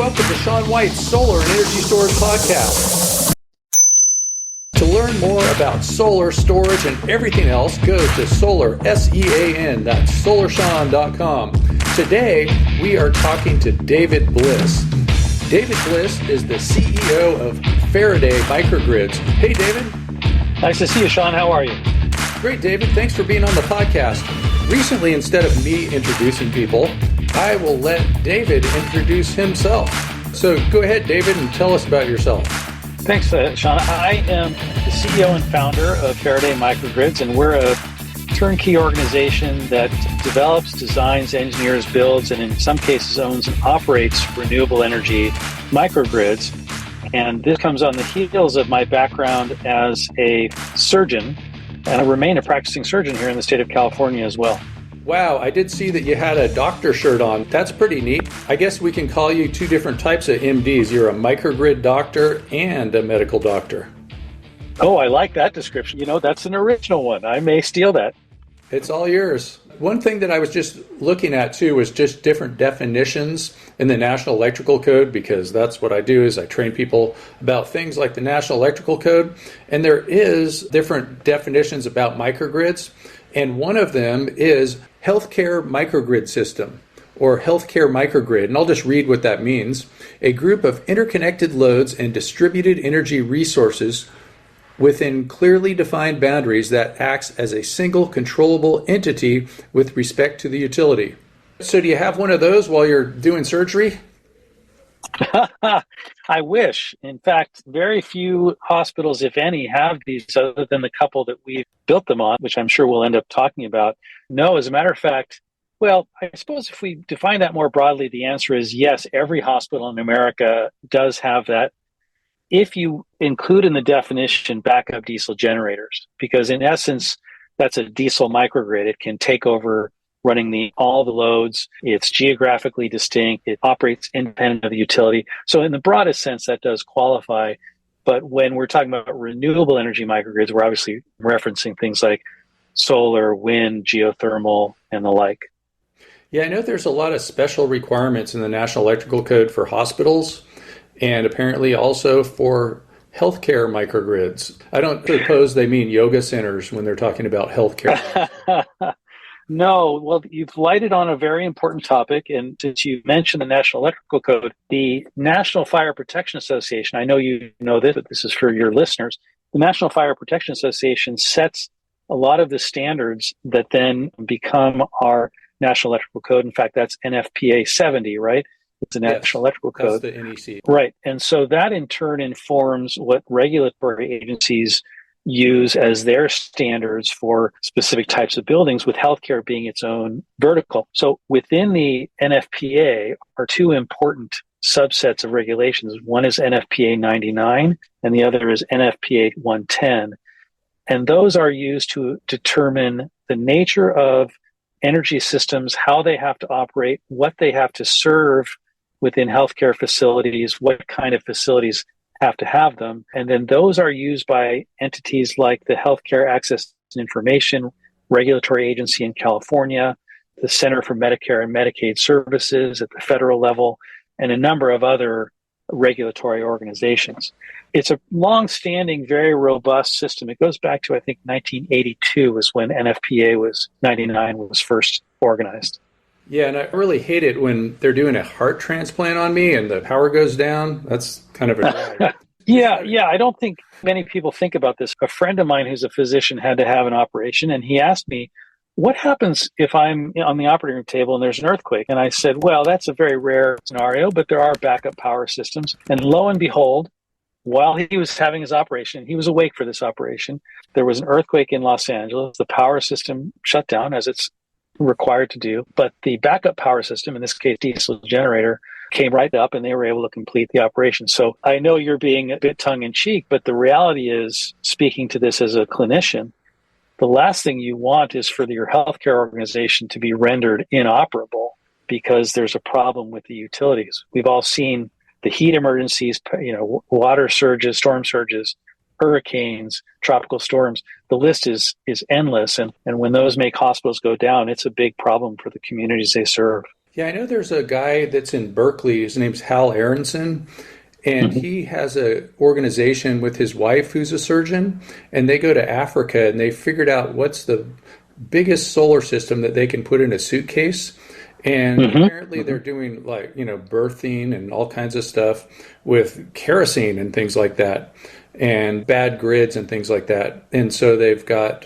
welcome to Sean White's Solar and Energy Storage Podcast. To learn more about solar storage and everything else, go to SolarSean.com. Today, we are talking to David Bliss. David Bliss is the CEO of Faraday Microgrids. Hey, David. Nice to see you, Sean. How are you? Great, David. Thanks for being on the podcast. Recently, instead of me introducing people, I will let David introduce himself. So go ahead, David, and tell us about yourself. Thanks, Sean. I am the CEO and founder of Faraday Microgrids, and we're a turnkey organization that develops, designs, engineers, builds, and in some cases owns and operates renewable energy microgrids. And this comes on the heels of my background as a surgeon, and I remain a practicing surgeon here in the state of California as well. Wow, I did see that you had a doctor shirt on. That's pretty neat. I guess we can call you two different types of MDs. You're a microgrid doctor and a medical doctor. Oh, I like that description. You know, that's an original one. I may steal that. It's all yours. One thing that I was just looking at too was just different definitions in the National Electrical Code, because that's what I do is I train people about things like the National Electrical Code. And there is different definitions about microgrids. And one of them is healthcare microgrid system or healthcare microgrid. And I'll just read what that means. A group of interconnected loads and distributed energy resources within clearly defined boundaries that acts as a single controllable entity with respect to the utility. So do you have one of those while you're doing surgery? I wish. In fact, very few hospitals, if any, have these other than the couple that we've built them on, which I'm sure we'll end up talking about. No, as a matter of fact, well, I suppose if we define that more broadly, the answer is yes, every hospital in America does have that. If you include in the definition backup diesel generators, because in essence, that's a diesel microgrid. It can take over running all the loads. It's geographically distinct. It operates independent of the utility. So in the broadest sense, that does qualify. But when we're talking about renewable energy microgrids, we're obviously referencing things like solar, wind, geothermal, and the like. Yeah, I know there's a lot of special requirements in the National Electrical Code for hospitals and apparently also for healthcare microgrids. I don't suppose they mean yoga centers when they're talking about healthcare. No, well, you've lighted on a very important topic. And since you mentioned the National Electrical Code, the National Fire Protection Association, I know you know this, but this is for your listeners. The National Fire Protection Association sets a lot of the standards that then become our National Electrical Code. In fact, that's NFPA 70, right? It's the National Electrical Code. That's the NEC. Right. And so that in turn informs what regulatory agencies use as their standards for specific types of buildings, with healthcare being its own vertical. So within the NFPA are two important subsets of regulations. One is NFPA 99 and the other is NFPA 110. And those are used to determine the nature of energy systems, how they have to operate, what they have to serve within healthcare facilities, what kind of facilities have to have them. And then those are used by entities like the Healthcare Access and Information Regulatory Agency in California, the Center for Medicare and Medicaid Services at the federal level, and a number of other regulatory organizations. It's a long-standing, very robust system. It goes back to, I think, 1982 is when NFPA 99 was first organized. Yeah, and I really hate it when they're doing a heart transplant on me and the power goes down. That's kind of a drag. Yeah. I don't think many people think about this. A friend of mine who's a physician had to have an operation, and he asked me, what happens if I'm on the operating room table and there's an earthquake? And I said, well, that's a very rare scenario, but there are backup power systems. And lo and behold, while he was having his operation, he was awake for this operation, there was an earthquake in Los Angeles. The power system shut down, as it's required to do, but the backup power system, in this case diesel generator, came right up and they were able to complete the operation. So I know you're being a bit tongue-in-cheek, but the reality is, speaking to this as a clinician, the last thing you want is for your healthcare organization to be rendered inoperable because there's a problem with the utilities. We've all seen the heat emergencies, water surges, storm surges, hurricanes, tropical storms. The list is endless. And when those make hospitals go down, it's a big problem for the communities they serve. Yeah, I know there's a guy that's in Berkeley. His name's Hal Aronson, and Mhm. he has a organization with his wife who's a surgeon, and they go to Africa and they figured out what's the biggest solar system that they can put in a suitcase. And Hmm. apparently they're doing like, birthing and all kinds of stuff with kerosene and things like that and bad grids and things like that. And so they've got,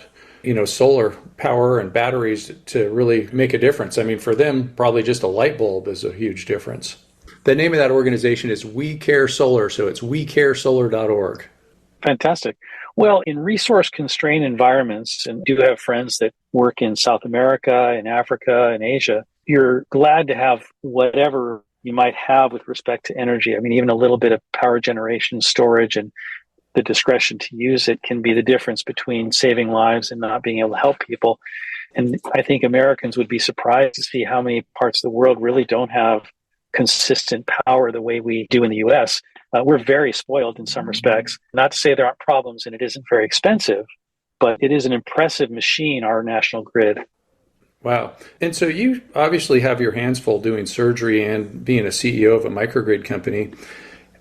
solar power and batteries to really make a difference. I mean, for them, probably just a light bulb is a huge difference. The name of that organization is We Care Solar, so it's wecaresolar.org. Fantastic. Well, in resource constrained environments, and do have friends that work in South America, in Africa, and Asia, you're glad to have whatever you might have with respect to energy. I mean, even a little bit of power generation, storage, and the discretion to use it can be the difference between saving lives and not being able to help people. And I think Americans would be surprised to see how many parts of the world really don't have consistent power the way we do in the US. We're very spoiled in some respects. Not to say there aren't problems and it isn't very expensive, but it is an impressive machine, our national grid. Wow. And so you obviously have your hands full doing surgery and being a CEO of a microgrid company.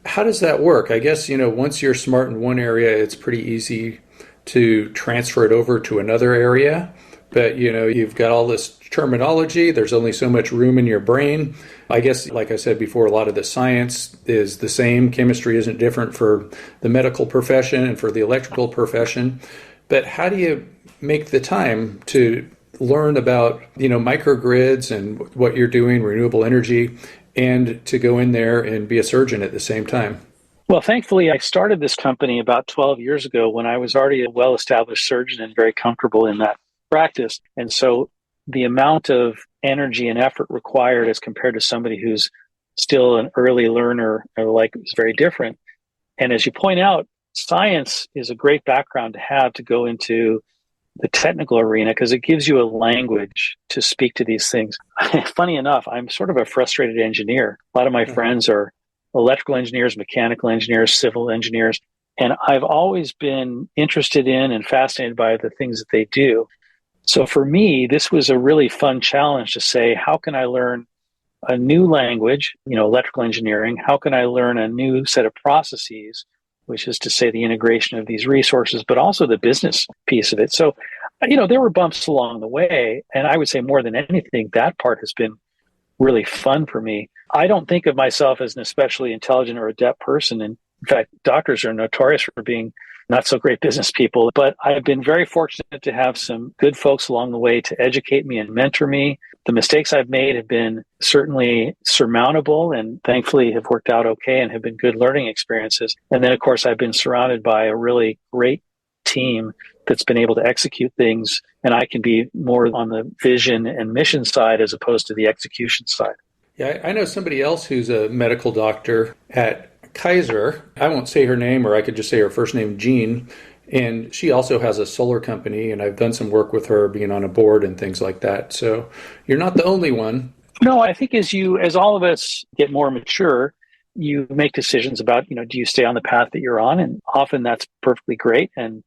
How does that work? I guess, once you're smart in one area, it's pretty easy to transfer it over to another area. But, you've got all this terminology. There's only so much room in your brain. I guess, like I said before, a lot of the science is the same. Chemistry isn't different for the medical profession and for the electrical profession. But how do you make the time to learn about, microgrids and what you're doing, renewable energy, and to go in there and be a surgeon at the same time? Well, thankfully, I started this company about 12 years ago when I was already a well established surgeon and very comfortable in that practice. And so the amount of energy and effort required as compared to somebody who's still an early learner or like is very different. And as you point out, science is a great background to have to go into the technical arena because it gives you a language to speak to these things. Funny enough, I'm sort of a frustrated engineer. A lot of my Uh-huh. friends are electrical engineers, mechanical engineers, civil engineers, and I've always been interested in and fascinated by the things that they do. So for me, this was a really fun challenge to say, how can I learn a new language, electrical engineering? How can I learn a new set of processes, which is to say the integration of these resources, but also the business piece of it? So, there were bumps along the way. And I would say more than anything, that part has been really fun for me. I don't think of myself as an especially intelligent or adept person. And in fact, doctors are notorious for being not so great business people, but I've been very fortunate to have some good folks along the way to educate me and mentor me. The mistakes I've made have been certainly surmountable and thankfully have worked out okay and have been good learning experiences. And then, of course, I've been surrounded by a really great team that's been able to execute things. And I can be more on the vision and mission side as opposed to the execution side. Yeah, I know somebody else who's a medical doctor at Kaiser. I won't say her name, or I could just say her first name, Jean. And she also has a solar company, and I've done some work with her being on a board and things like that. So you're not the only one. No, I think as all of us get more mature, you make decisions about, do you stay on the path that you're on? And often that's perfectly great and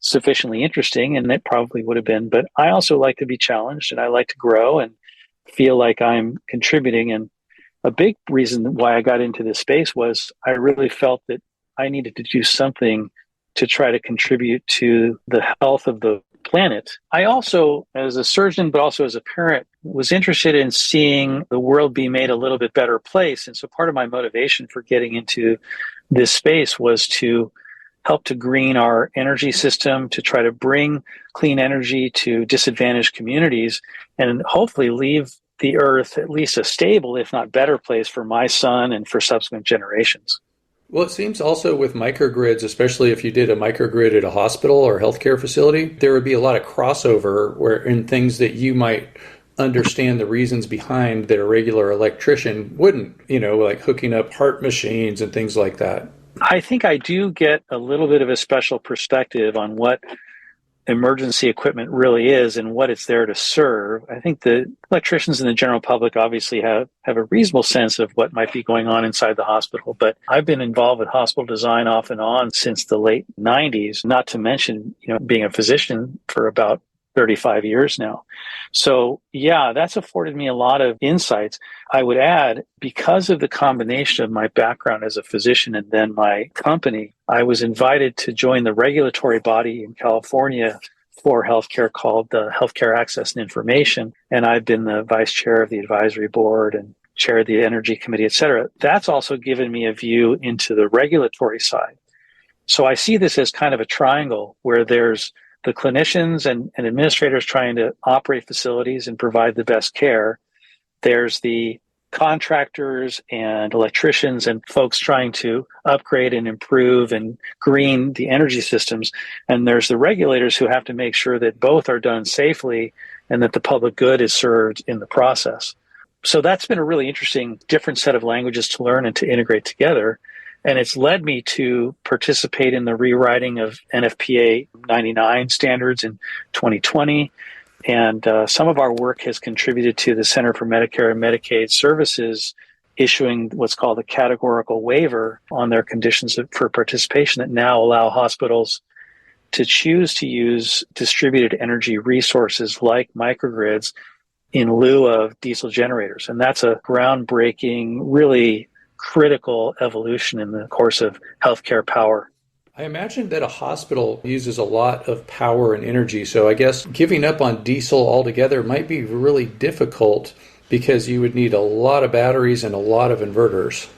sufficiently interesting, and it probably would have been. But I also like to be challenged and I like to grow and feel like I'm contributing. And a big reason why I got into this space was I really felt that I needed to do something to try to contribute to the health of the planet. I also, as a surgeon, but also as a parent, was interested in seeing the world be made a little bit better place. And so part of my motivation for getting into this space was to help to green our energy system, to try to bring clean energy to disadvantaged communities, and hopefully leave the earth at least a stable, if not better place for my son and for subsequent generations. Well, it seems also with microgrids, especially if you did a microgrid at a hospital or healthcare facility, there would be a lot of crossover where in things that you might understand the reasons behind that a regular electrician wouldn't, like hooking up heart machines and things like that. I think I do get a little bit of a special perspective on what emergency equipment really is and what it's there to serve. I think the electricians and the general public obviously have a reasonable sense of what might be going on inside the hospital, but I've been involved with hospital design off and on since the late 90s, not to mention, being a physician for about 35 years now. So yeah, that's afforded me a lot of insights. I would add, because of the combination of my background as a physician and then my company, I was invited to join the regulatory body in California for healthcare called the Healthcare Access and Information. And I've been the vice chair of the advisory board and chair of the energy committee, et cetera. That's also given me a view into the regulatory side. So I see this as kind of a triangle where there's the clinicians and administrators trying to operate facilities and provide the best care. There's the contractors and electricians and folks trying to upgrade and improve and green the energy systems. And there's the regulators who have to make sure that both are done safely and that the public good is served in the process. So that's been a really interesting, different set of languages to learn and to integrate together. And it's led me to participate in the rewriting of NFPA 99 standards in 2020. And some of our work has contributed to the Center for Medicare and Medicaid Services issuing what's called a categorical waiver on their conditions for participation that now allow hospitals to choose to use distributed energy resources like microgrids in lieu of diesel generators. And that's a groundbreaking, really critical evolution in the course of healthcare power. I imagine that a hospital uses a lot of power and energy, so I guess giving up on diesel altogether might be really difficult because you would need a lot of batteries and a lot of inverters.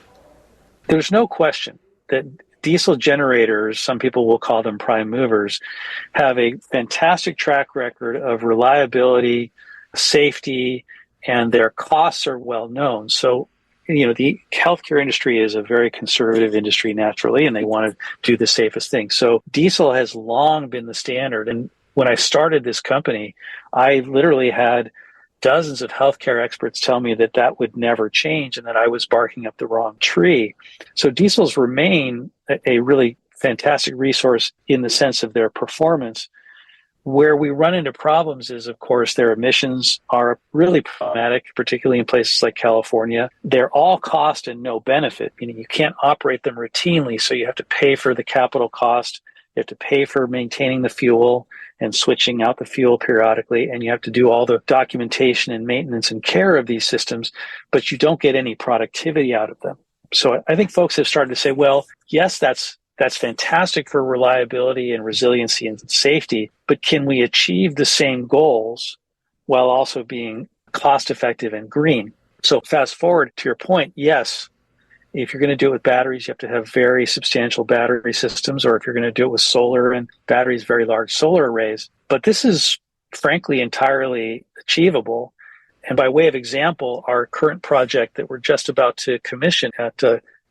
There's no question that diesel generators, some people will call them prime movers, have a fantastic track record of reliability, safety, and their costs are well known. So the healthcare industry is a very conservative industry naturally, and they want to do the safest thing. So diesel has long been the standard. And when I started this company, I literally had dozens of healthcare experts tell me that that would never change and that I was barking up the wrong tree. So diesels remain a really fantastic resource in the sense of their performance. Where we run into problems is, of course, their emissions are really problematic, particularly in places like California. They're all cost and no benefit, meaning you can't operate them routinely, so you have to pay for the capital cost, you have to pay for maintaining the fuel and switching out the fuel periodically, and you have to do all the documentation and maintenance and care of these systems, but you don't get any productivity out of them. So I think folks have started to say, well, yes, that's fantastic for reliability and resiliency and safety, but can we achieve the same goals while also being cost effective and green? So fast forward to your point, yes, if you're going to do it with batteries, you have to have very substantial battery systems, or if you're going to do it with solar and batteries, very large solar arrays. But this is frankly entirely achievable. And by way of example, our current project that we're just about to commission at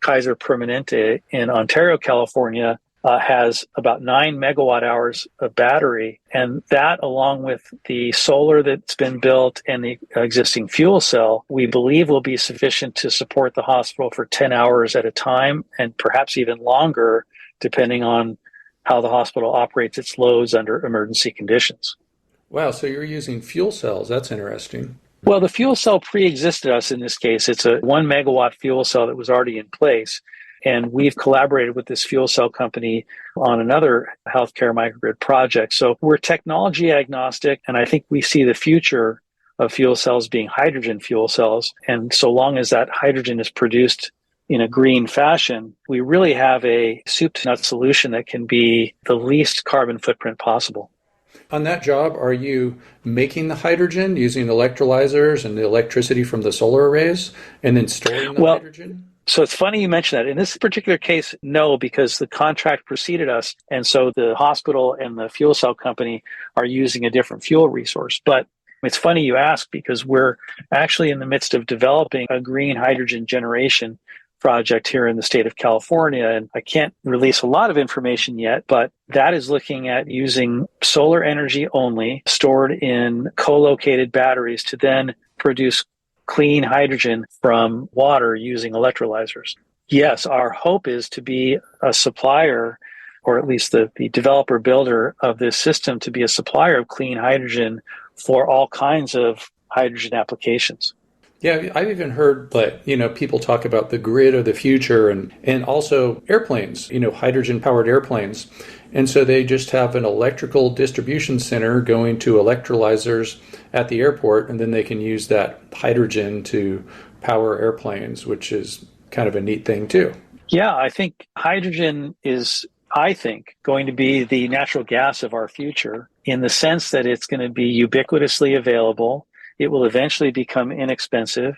Kaiser Permanente in Ontario, California, has about 9 megawatt hours of battery. And that, along with the solar that's been built and the existing fuel cell, we believe will be sufficient to support the hospital for 10 hours at a time, and perhaps even longer, depending on how the hospital operates its loads under emergency conditions. Wow, so you're using fuel cells. That's interesting. Well, the fuel cell pre-existed us in this case. It's a 1 megawatt fuel cell that was already in place. And we've collaborated with this fuel cell company on another healthcare microgrid project. So we're technology agnostic, and I think we see the future of fuel cells being hydrogen fuel cells. And so long as that hydrogen is produced in a green fashion, we really have a soup to nuts solution that can be the least carbon footprint possible. On that job, are you making the hydrogen using electrolyzers and the electricity from the solar arrays and then storing the hydrogen? So it's funny you mention that. In this particular case, no, because the contract preceded us. And so the hospital and the fuel cell company are using a different fuel resource. But it's funny you ask, because we're actually in the midst of developing a green hydrogen generation project here in the state of California. And I can't release a lot of information yet, but that is looking at using solar energy only stored in co-located batteries to then produce clean hydrogen from water using electrolyzers. Yes, our hope is to be a supplier, or at least the developer builder of this system, to be a supplier of clean hydrogen for all kinds of hydrogen applications. Yeah, I've even heard that, people talk about the grid of the future and also airplanes, hydrogen powered airplanes. And so they just have an electrical distribution center going to electrolyzers at the airport, and then they can use that hydrogen to power airplanes, which is kind of a neat thing too. Yeah, I think hydrogen is, going to be the natural gas of our future in the sense that it's going to be ubiquitously available. It will eventually become inexpensive,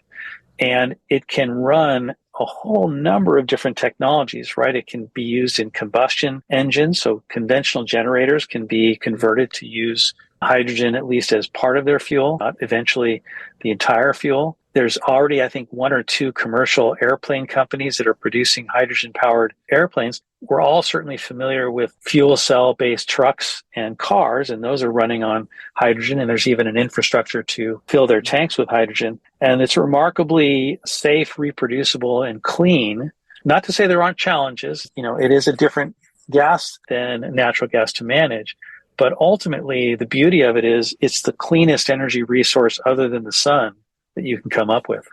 and it can run a whole number of different technologies, right? It can be used in combustion engines. So conventional generators can be converted to use hydrogen at least as part of their fuel, not eventually the entire fuel. There's already, I think, one or two commercial airplane companies that are producing hydrogen-powered airplanes. We're all certainly familiar with fuel cell-based trucks and cars, and those are running on hydrogen, and there's even an infrastructure to fill their tanks with hydrogen. And it's remarkably safe, reproducible, and clean. Not to say there aren't challenges. It is a different gas than natural gas to manage. But ultimately, the beauty of it is it's the cleanest energy resource other than the sun that you can come up with.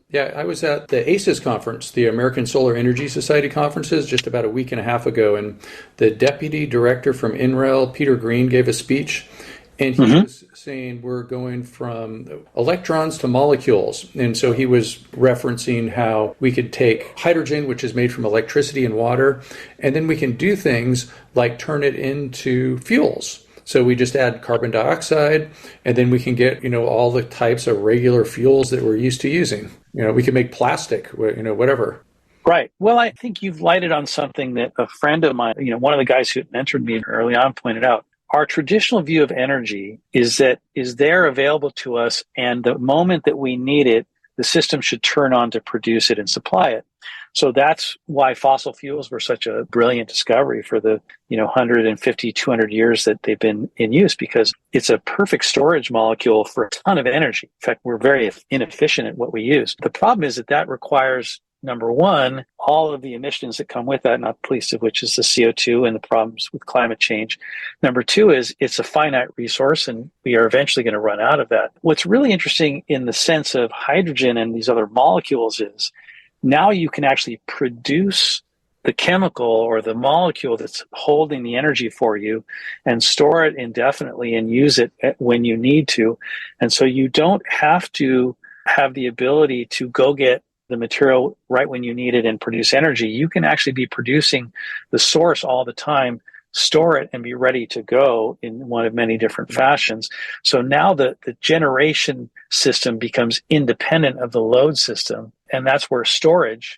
Yeah, I was at the ACES conference, the American Solar Energy Society conferences, just about a week and a half ago, and the deputy director from NREL, Peter Green, gave a speech, and he was saying we're going from electrons to molecules. And so he was referencing how we could take hydrogen, which is made from electricity and water, and then we can do things like turn it into fuels. So we just add carbon dioxide, and then we can get, all the types of regular fuels that we're used to using. We can make plastic, whatever. Right. Well, I think you've lighted on something that a friend of mine, one of the guys who mentored me early on pointed out. Our traditional view of energy is there available to us, and the moment that we need it, the system should turn on to produce it and supply it. So that's why fossil fuels were such a brilliant discovery for the 150, 200 years that they've been in use, because it's a perfect storage molecule for a ton of energy. In fact, we're very inefficient at what we use. The problem is that requires, number one, all of the emissions that come with that, not the least of which is the CO2 and the problems with climate change. Number two is it's a finite resource, and we are eventually going to run out of that. What's really interesting in the sense of hydrogen and these other molecules is now you can actually produce the chemical or the molecule that's holding the energy for you and store it indefinitely and use it when you need to. And so you don't have to have the ability to go get the material right when you need it and produce energy. You can actually be producing the source all the time, store it, and be ready to go in one of many different fashions. So now the generation system becomes independent of the load system. And that's where storage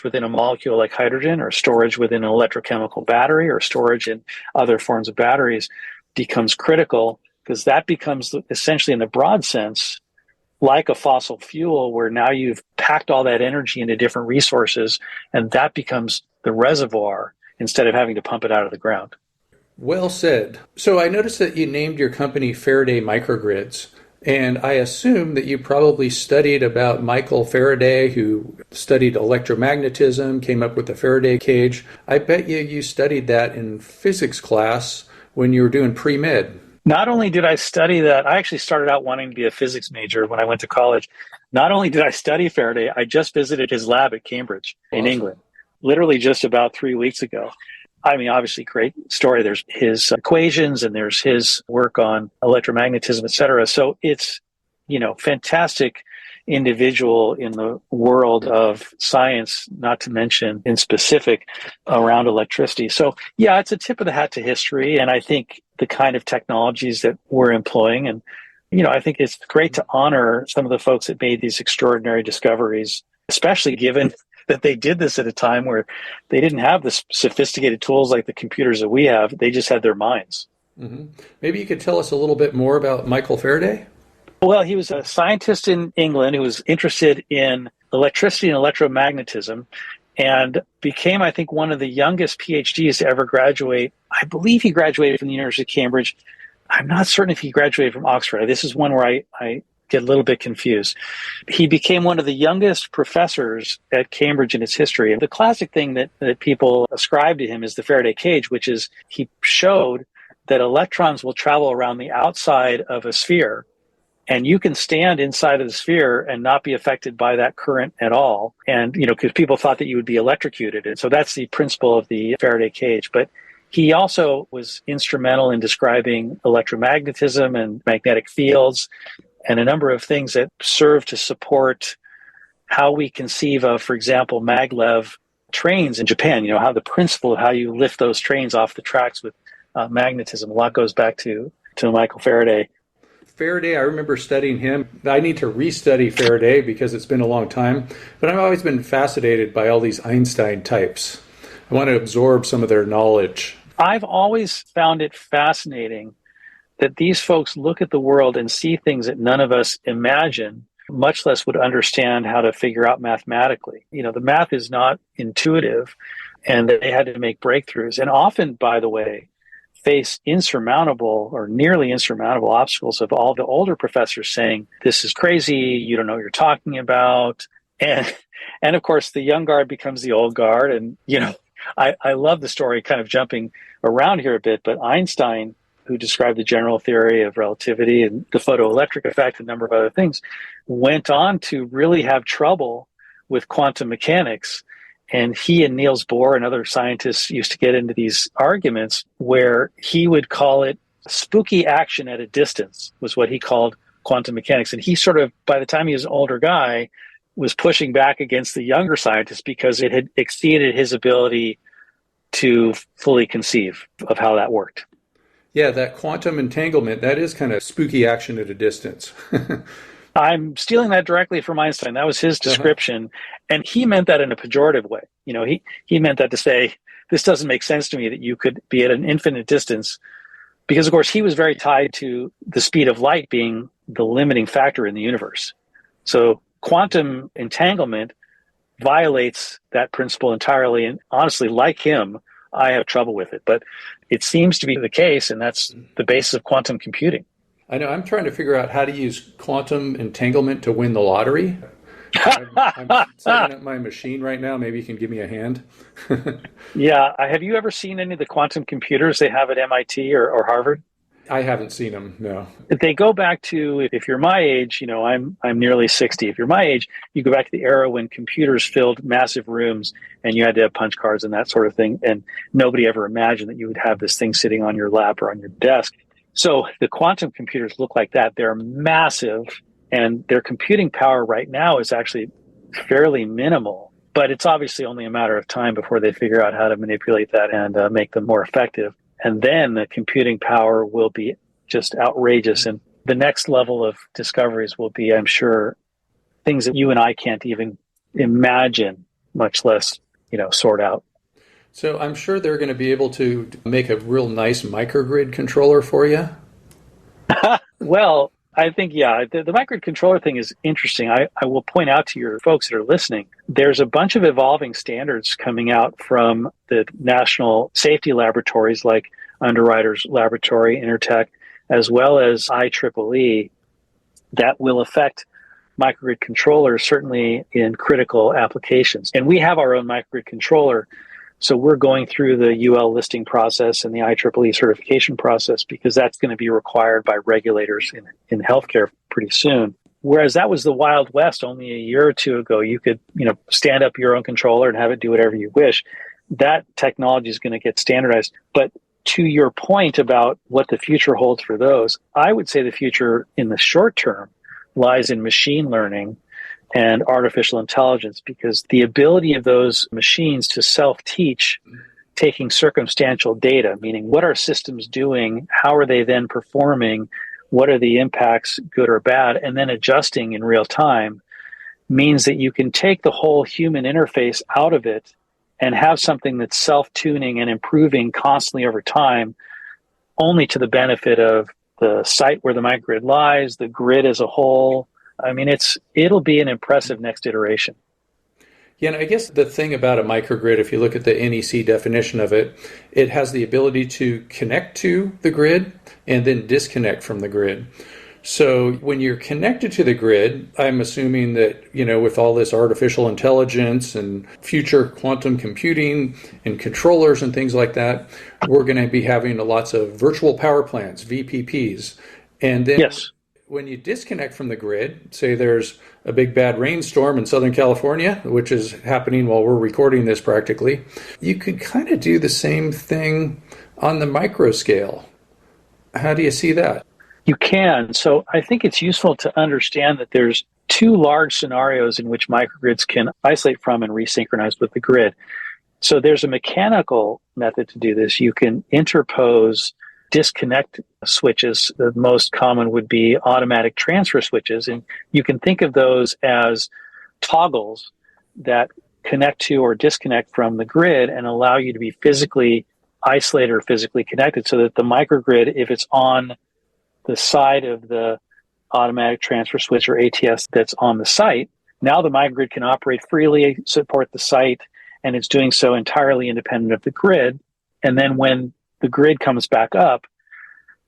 within a molecule like hydrogen, or storage within an electrochemical battery, or storage in other forms of batteries becomes critical, because that becomes essentially, in the broad sense, like a fossil fuel, where now you've packed all that energy into different resources, and that becomes the reservoir instead of having to pump it out of the ground. Well said. So I noticed that you named your company Faraday Microgrids, and I assume that you probably studied about Michael Faraday, who studied electromagnetism, came up with the Faraday cage. I bet you studied that in physics class when you were doing pre-med. Not only did I study that, I actually started out wanting to be a physics major when I went to college. Not only did I study Faraday, I just visited his lab at Cambridge in England, literally just about 3 weeks ago. I mean, obviously, great story. There's his equations and there's his work on electromagnetism, et cetera. So it's, fantastic individual in the world of science, not to mention in specific around electricity. So yeah, it's a tip of the hat to history. And I think the kind of technologies that we're employing, and, I think it's great to honor some of the folks that made these extraordinary discoveries, especially given that they did this at a time where they didn't have the sophisticated tools like the computers that we have. They just had their minds. Mm-hmm. Maybe you could tell us a little bit more about Michael Faraday? Well, he was a scientist in England who was interested in electricity and electromagnetism, and became, I think, one of the youngest PhDs to ever graduate. I believe he graduated from the University of Cambridge. I'm not certain if he graduated from Oxford. This is one where I get a little bit confused. He became one of the youngest professors at Cambridge in its history. And the classic thing that people ascribe to him is the Faraday cage, which is he showed that electrons will travel around the outside of a sphere, And you can stand inside of the sphere and not be affected by that current at all. And, because people thought that you would be electrocuted. And so that's the principle of the Faraday cage. But he also was instrumental in describing electromagnetism and magnetic fields and a number of things that serve to support how we conceive of, for example, maglev trains in Japan, how the principle of how you lift those trains off the tracks with magnetism. A lot goes back to Michael Faraday. Faraday, I remember studying him. I need to restudy Faraday because it's been a long time, but I've always been fascinated by all these Einstein types. I want to absorb some of their knowledge. I've always found it fascinating that these folks look at the world and see things that none of us imagine, much less would understand how to figure out mathematically. The math is not intuitive, and they had to make breakthroughs. And often, by the way, face insurmountable or nearly insurmountable obstacles of all the older professors saying, this is crazy, you don't know what you're talking about. And of course, the young guard becomes the old guard. And, I love the story, kind of jumping around here a bit, but Einstein, who described the general theory of relativity and the photoelectric effect, and a number of other things, went on to really have trouble with quantum mechanics. And he and Niels Bohr and other scientists used to get into these arguments where he would call it spooky action at a distance, was what he called quantum mechanics. And he sort of, by the time he was an older guy, was pushing back against the younger scientists because it had exceeded his ability to fully conceive of how that worked. Yeah, that quantum entanglement, that is kind of spooky action at a distance. I'm stealing that directly from Einstein. That was his description. And he meant that in a pejorative way. He meant that to say, this doesn't make sense to me that you could be at an infinite distance, because, of course, he was very tied to the speed of light being the limiting factor in the universe. So quantum entanglement violates that principle entirely. And honestly, like him, I have trouble with it. But it seems to be the case, and that's the basis of quantum computing. I know. I'm trying to figure out how to use quantum entanglement to win the lottery. I'm setting up my machine right now. Maybe you can give me a hand. Yeah. Have you ever seen any of the quantum computers they have at MIT or Harvard? I haven't seen them, no. They go back to, if you're my age, I'm nearly 60. If you're my age, you go back to the era when computers filled massive rooms and you had to have punch cards and that sort of thing. And nobody ever imagined that you would have this thing sitting on your lap or on your desk. So the quantum computers look like that. They're massive, and their computing power right now is actually fairly minimal. But it's obviously only a matter of time before they figure out how to manipulate that and make them more effective. And then the computing power will be just outrageous. And the next level of discoveries will be, I'm sure, things that you and I can't even imagine, much less, sort out. So I'm sure they're going to be able to make a real nice microgrid controller for you. Well, I think, yeah, the microgrid controller thing is interesting. I will point out to your folks that are listening, there's a bunch of evolving standards coming out from the national safety laboratories like Underwriters Laboratory, Intertech, as well as IEEE, that will affect microgrid controllers, certainly in critical applications. And we have our own microgrid controller. So we're going through the UL listing process and the IEEE certification process because that's going to be required by regulators in healthcare pretty soon. Whereas that was the Wild West only a year or two ago. You could, stand up your own controller and have it do whatever you wish. That technology is going to get standardized. But to your point about what the future holds for those, I would say the future in the short term lies in machine learning and artificial intelligence, because the ability of those machines to self-teach, taking circumstantial data, meaning what are systems doing, how are they then performing, what are the impacts, good or bad, and then adjusting in real time, means that you can take the whole human interface out of it and have something that's self-tuning and improving constantly over time, only to the benefit of the site where the microgrid lies, the grid as a whole. I mean, it'll be an impressive next iteration. Yeah, and I guess the thing about a microgrid, if you look at the NEC definition of it, it has the ability to connect to the grid and then disconnect from the grid. So when you're connected to the grid, I'm assuming that, with all this artificial intelligence and future quantum computing and controllers and things like that, we're going to be having lots of virtual power plants, VPPs. And then yes, when you disconnect from the grid, say there's a big bad rainstorm in Southern California, which is happening while we're recording this practically, you could kind of do the same thing on the micro scale. How do you see that? You can. So I think it's useful to understand that there's two large scenarios in which microgrids can isolate from and resynchronize with the grid. So there's a mechanical method to do this. You can interpose disconnect switches. The most common would be automatic transfer switches. And you can think of those as toggles that connect to or disconnect from the grid and allow you to be physically isolated or physically connected, so that the microgrid, if it's on the side of the automatic transfer switch or ATS that's on the site, now the microgrid can operate freely, support the site, and it's doing so entirely independent of the grid. And then when the grid comes back up,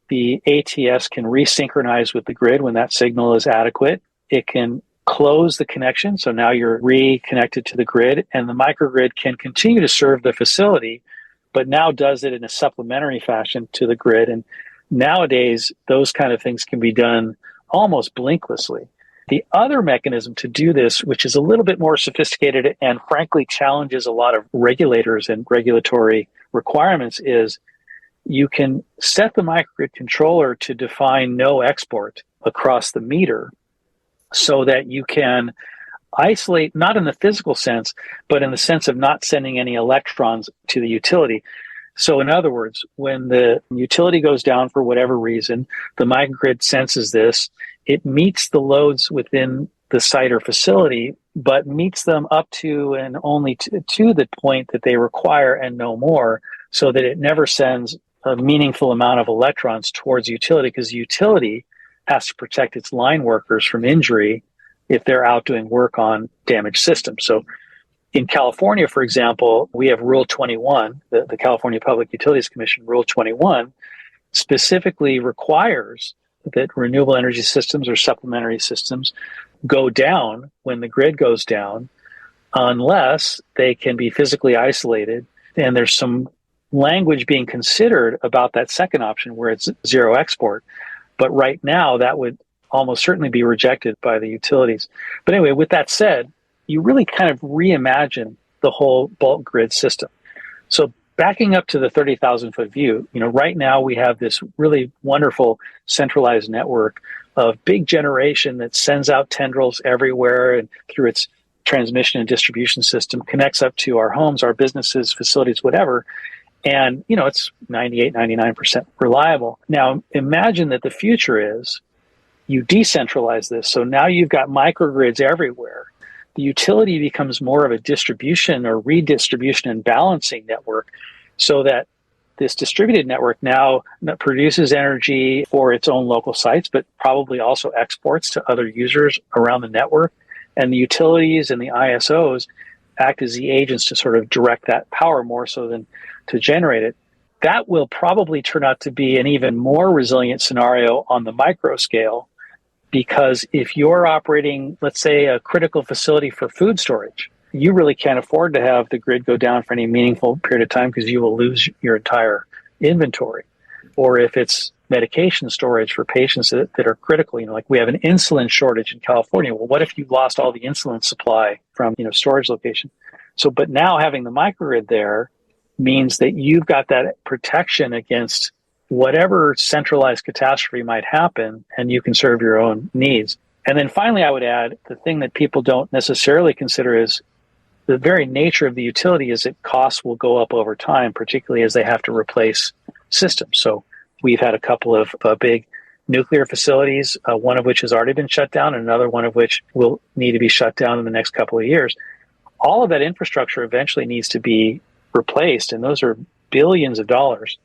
the ATS can resynchronize with the grid when that signal is adequate. It can close the connection, so now you're reconnected to the grid, and the microgrid can continue to serve the facility, but now does it in a supplementary fashion to the grid. And nowadays, those kind of things can be done almost blinklessly. The other mechanism to do this, which is a little bit more sophisticated and frankly challenges a lot of regulators and regulatory requirements, is you can set the microgrid controller to define no export across the meter, so that you can isolate, not in the physical sense, but in the sense of not sending any electrons to the utility. So in other words, when the utility goes down for whatever reason, the microgrid senses this. It meets the loads within the site or facility, but meets them up to and only to the point that they require and no more, so that it never sends a meaningful amount of electrons towards utility, because the utility has to protect its line workers from injury if they're out doing work on damaged systems. So in California, for example, we have Rule 21, the California Public Utilities Commission, Rule 21, specifically requires that renewable energy systems or supplementary systems go down when the grid goes down, unless they can be physically isolated. And there's some language being considered about that second option where it's zero export. But right now, that would almost certainly be rejected by the utilities. But anyway, with that said, you really kind of reimagine the whole bulk grid system. So backing up to the 30,000-foot view, right now we have this really wonderful centralized network of big generation that sends out tendrils everywhere, and through its transmission and distribution system connects up to our homes, our businesses, facilities, whatever. And, it's 98, 99% reliable. Now, imagine that the future is you decentralize this. So now you've got microgrids everywhere. The utility becomes more of a distribution or redistribution and balancing network, so that this distributed network now produces energy for its own local sites, but probably also exports to other users around the network. And the utilities and the ISOs act as the agents to sort of direct that power more so than to generate it. That will probably turn out to be an even more resilient scenario on the micro scale, because if you're operating, let's say, a critical facility for food storage, you really can't afford to have the grid go down for any meaningful period of time, because you will lose your entire inventory. Or if it's medication storage for patients that are critical, like we have an insulin shortage in California. Well, what if you lost all the insulin supply from, storage location? So, but now having the microgrid there means that you've got that protection against whatever centralized catastrophe might happen, and you can serve your own needs. And then finally, I would add, the thing that people don't necessarily consider is the very nature of the utility is that costs will go up over time, particularly as they have to replace systems. So we've had a couple of big nuclear facilities, one of which has already been shut down, and another one of which will need to be shut down in the next couple of years. All of that infrastructure eventually needs to be replaced, and those are billions of dollars.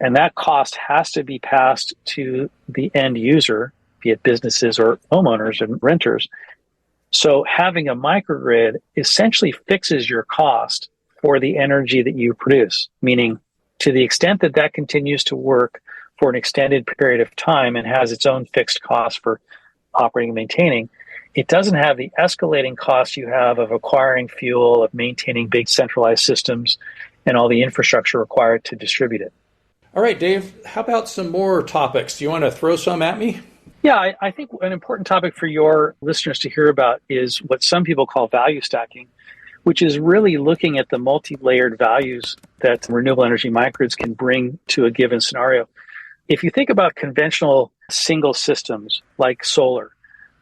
And that cost has to be passed to the end user, be it businesses or homeowners and renters. So having a microgrid essentially fixes your cost for the energy that you produce, meaning to the extent that that continues to work for an extended period of time and has its own fixed cost for operating and maintaining, it doesn't have the escalating costs you have of acquiring fuel, of maintaining big centralized systems, and all the infrastructure required to distribute it. All right, Dave, how about some more topics? Do you want to throw some at me? Yeah, I think an important topic for your listeners to hear about is what some people call value stacking, which is really looking at the multi-layered values that renewable energy microgrids can bring to a given scenario. If you think about conventional single systems like solar,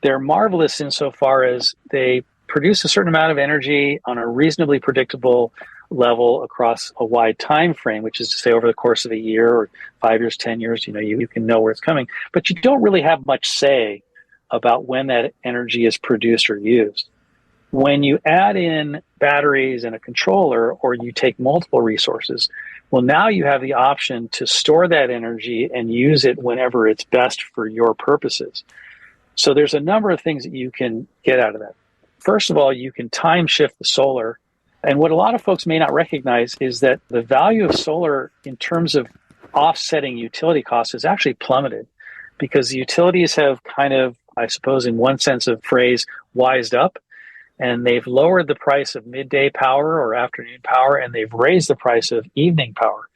they're marvelous insofar as they produce a certain amount of energy on a reasonably predictable level across a wide time frame, which is to say over the course of a year or 5 years, 10 years, you can know where it's coming. But you don't really have much say about when that energy is produced or used. When you add in batteries and a controller, or you take multiple resources, well, now you have the option to store that energy and use it whenever it's best for your purposes. So there's a number of things that you can get out of that. First of all, you can time shift the solar. And what a lot of folks may not recognize is that the value of solar in terms of offsetting utility costs has actually plummeted, because the utilities have kind of, I suppose, in one sense of phrase, wised up, and they've lowered the price of midday power or afternoon power, and they've raised the price of evening power.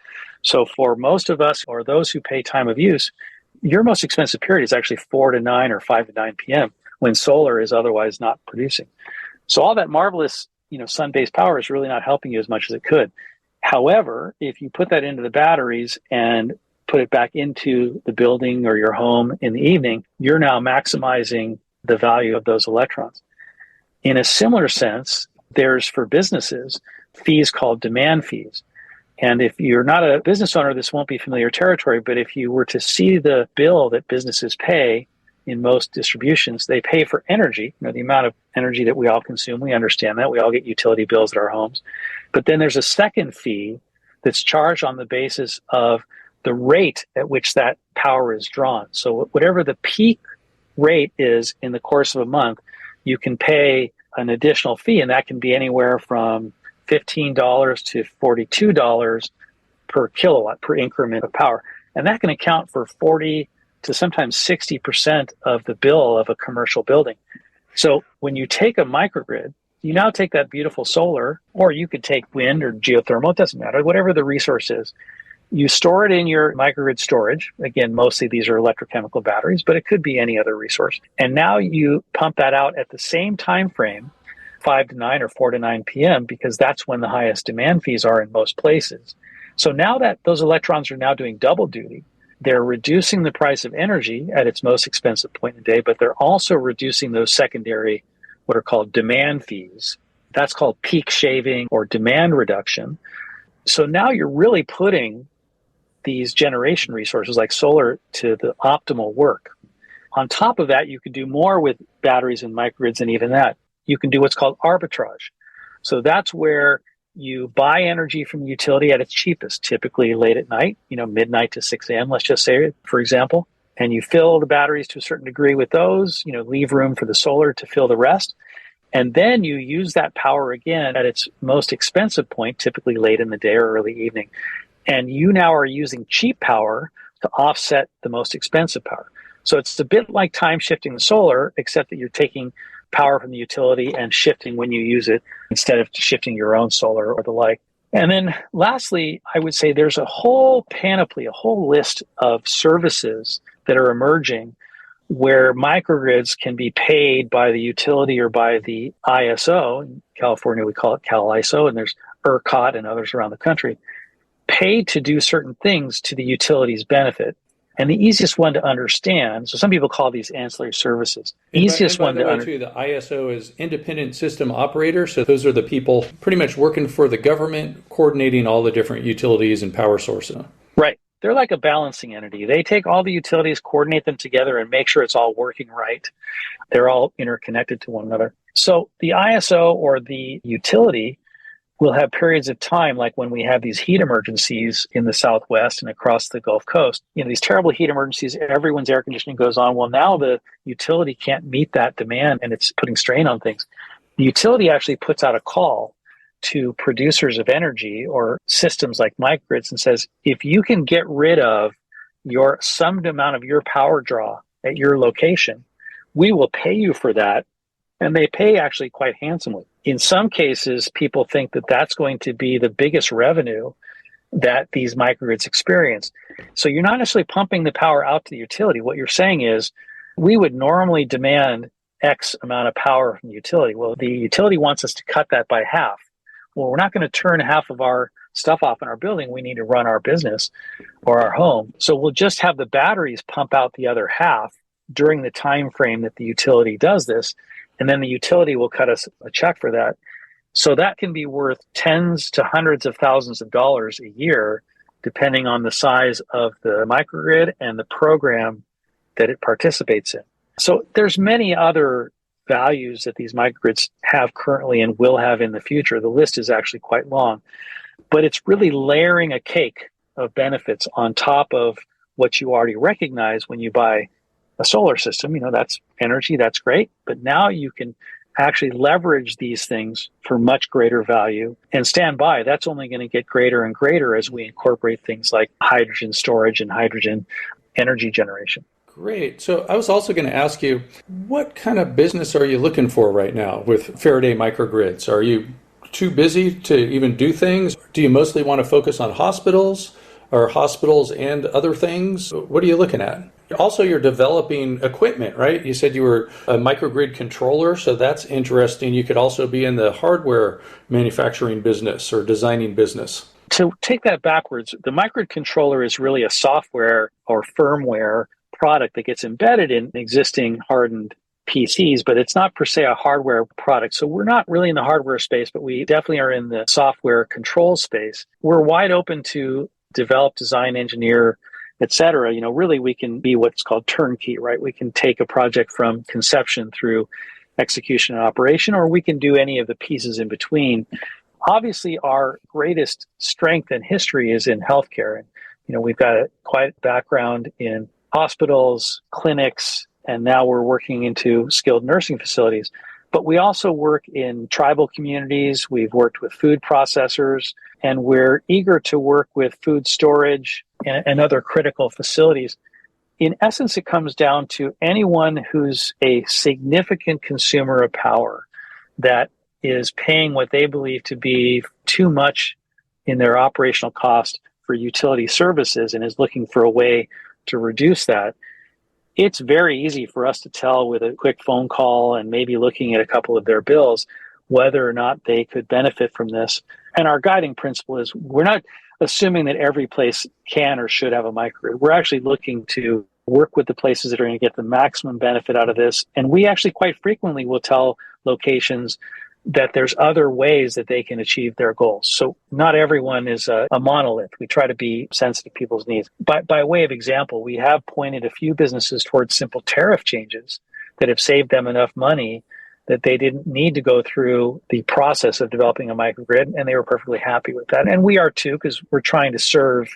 So for most of us, or those who pay time of use, your most expensive period is actually 4 to 9 or 5 to 9 p.m. when solar is otherwise not producing. So all that marvelous, sun-based power is really not helping you as much as it could. However, if you put that into the batteries and put it back into the building or your home in the evening, you're now maximizing the value of those electrons. In a similar sense, there's for businesses fees called demand fees. And if you're not a business owner, this won't be familiar territory, but if you were to see the bill that businesses pay in most distributions, they pay for energy, the amount of energy that we all consume. We understand that. We all get utility bills at our homes. But then there's a second fee that's charged on the basis of the rate at which that power is drawn. So whatever the peak rate is in the course of a month, you can pay an additional fee, and that can be anywhere from $15 to $42 per kilowatt per increment of power. And that can account for 40 to sometimes 60% of the bill of a commercial building. So when you take a microgrid, you now take that beautiful solar, or you could take wind or geothermal, it doesn't matter, whatever the resource is. You store it in your microgrid storage. Again, mostly these are electrochemical batteries, but it could be any other resource. And now you pump that out at the same time frame, 5 to 9 or 4 to 9 p.m., because that's when the highest demand fees are in most places. So now that those electrons are now doing double duty, they're reducing the price of energy at its most expensive point in the day, but they're also reducing those secondary, what are called demand fees. That's called peak shaving or demand reduction. So now you're really putting these generation resources like solar to the optimal work. On top of that, you can do more with batteries and microgrids, and even that. You can do what's called arbitrage. So that's where you buy energy from the utility at its cheapest, typically late at night, midnight to 6 a.m., let's just say, for example, and you fill the batteries to a certain degree with those, leave room for the solar to fill the rest. And then you use that power again at its most expensive point, typically late in the day or early evening. And you now are using cheap power to offset the most expensive power. So it's a bit like time shifting the solar, except that you're taking power from the utility and shifting when you use it instead of shifting your own solar or the like. And then lastly, I would say there's a whole panoply, a whole list of services that are emerging where microgrids can be paid by the utility or by the ISO. In California, we call it CalISO, and there's ERCOT and others around the country, paid to do certain things to the utility's benefit. And the easiest one to understand, so some people call these ancillary services. Easiest one to understand. The ISO is Independent System Operator. So those are the people pretty much working for the government, coordinating all the different utilities and power sources. Right. They're like a balancing entity. They take all the utilities, coordinate them together, and make sure it's all working right. They're all interconnected to one another. So the ISO or the utility will have periods of time, like when we have these heat emergencies in the Southwest and across the Gulf Coast, these terrible heat emergencies, everyone's air conditioning goes on. Well, now the utility can't meet that demand and it's putting strain on things. The utility actually puts out a call to producers of energy or systems like microgrids and says, if you can get rid of some amount of your power draw at your location, we will pay you for that. And they pay actually quite handsomely. In some cases, people think that that's going to be the biggest revenue that these microgrids experience. So you're not necessarily pumping the power out to the utility. What you're saying is, we would normally demand X amount of power from the utility. Well, the utility wants us to cut that by half. Well, we're not going to turn half of our stuff off in our building. We need to run our business or our home. So we'll just have the batteries pump out the other half during the time frame that the utility does this. And then the utility will cut us a check for that. So that can be worth tens to hundreds of thousands of dollars a year, depending on the size of the microgrid and the program that it participates in. So there's many other values that these microgrids have currently and will have in the future. The list is actually quite long, but it's really layering a cake of benefits on top of what you already recognize when you buy a solar system. That's energy, that's great, but now you can actually leverage these things for much greater value and stand by. That's only going to get greater and greater as we incorporate things like hydrogen storage and hydrogen energy generation. Great. So I was also going to ask you, what kind of business are you looking for right now with Faraday Microgrids? Are you too busy to even do things? Do you mostly want to focus on hospitals or hospitals and other things? What are you looking at? Also, you're developing equipment, right? You said you were a microgrid controller, so that's interesting. You could also be in the hardware manufacturing business or designing business. To take that backwards, the microgrid controller is really a software or firmware product that gets embedded in existing hardened PCs, but it's not per se a hardware product. So we're not really in the hardware space, but we definitely are in the software control space. We're wide open to develop, design, engineer, et cetera. Really we can be what's called turnkey, right? We can take a project from conception through execution and operation, or we can do any of the pieces in between. Obviously, our greatest strength and history is in healthcare. And, we've got quite a background in hospitals, clinics, and now we're working into skilled nursing facilities. But we also work in tribal communities. We've worked with food processors, and we're eager to work with food storage and other critical facilities. In essence, it comes down to anyone who's a significant consumer of power that is paying what they believe to be too much in their operational cost for utility services and is looking for a way to reduce that. It's very easy for us to tell with a quick phone call and maybe looking at a couple of their bills whether or not they could benefit from this. And our guiding principle is we're not assuming that every place can or should have a microgrid. We're actually looking to work with the places that are going to get the maximum benefit out of this. And we actually quite frequently will tell locations that there's other ways that they can achieve their goals. So not everyone is a monolith. We try to be sensitive to people's needs. By way of example, we have pointed a few businesses towards simple tariff changes that have saved them enough money that they didn't need to go through the process of developing a microgrid, and they were perfectly happy with that. And we are too, because we're trying to serve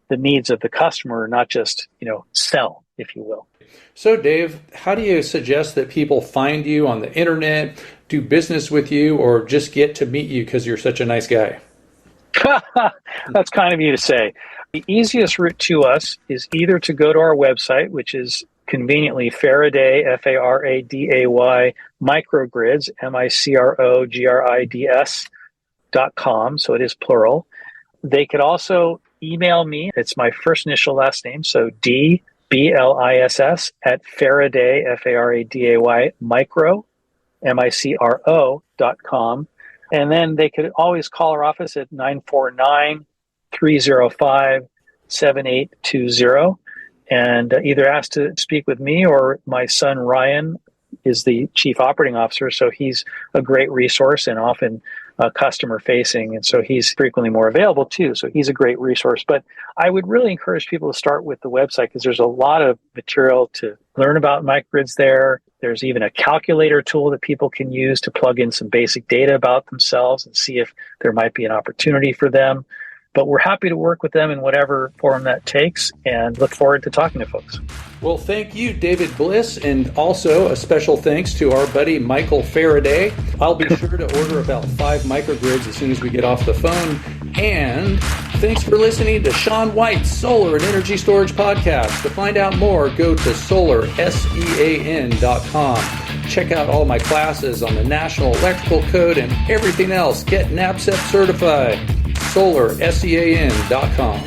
the needs of the customer, not just, sell, if you will. So, Dave, how do you suggest that people find you on the internet, do business with you, or just get to meet you because you're such a nice guy? That's kind of you to say. The easiest route to us is either to go to our website, which is conveniently Faraday, Faraday, Microgrids, Microgrids.com. So it is plural. They could also email me. It's my first initial last name. So DBLISS at Faraday, Faraday, Micro, Micro.com. And then they could always call our office at 949-305-7820 and either ask to speak with me, or my son Ryan is the chief operating officer. So he's a great resource and often customer facing. And so he's frequently more available too. So he's a great resource. But I would really encourage people to start with the website because there's a lot of material to learn about microgrids there. There's even a calculator tool that people can use to plug in some basic data about themselves and see if there might be an opportunity for them. But we're happy to work with them in whatever form that takes and look forward to talking to folks. Well, thank you, David Bliss, and also a special thanks to our buddy Michael Faraday. I'll be sure to order about 5 microgrids as soon as we get off the phone. And thanks for listening to Sean White's Solar and Energy Storage Podcast. To find out more, go to solarsean.com. Check out all my classes on the National Electrical Code and everything else. Get NABCEP certified. solarsean.com.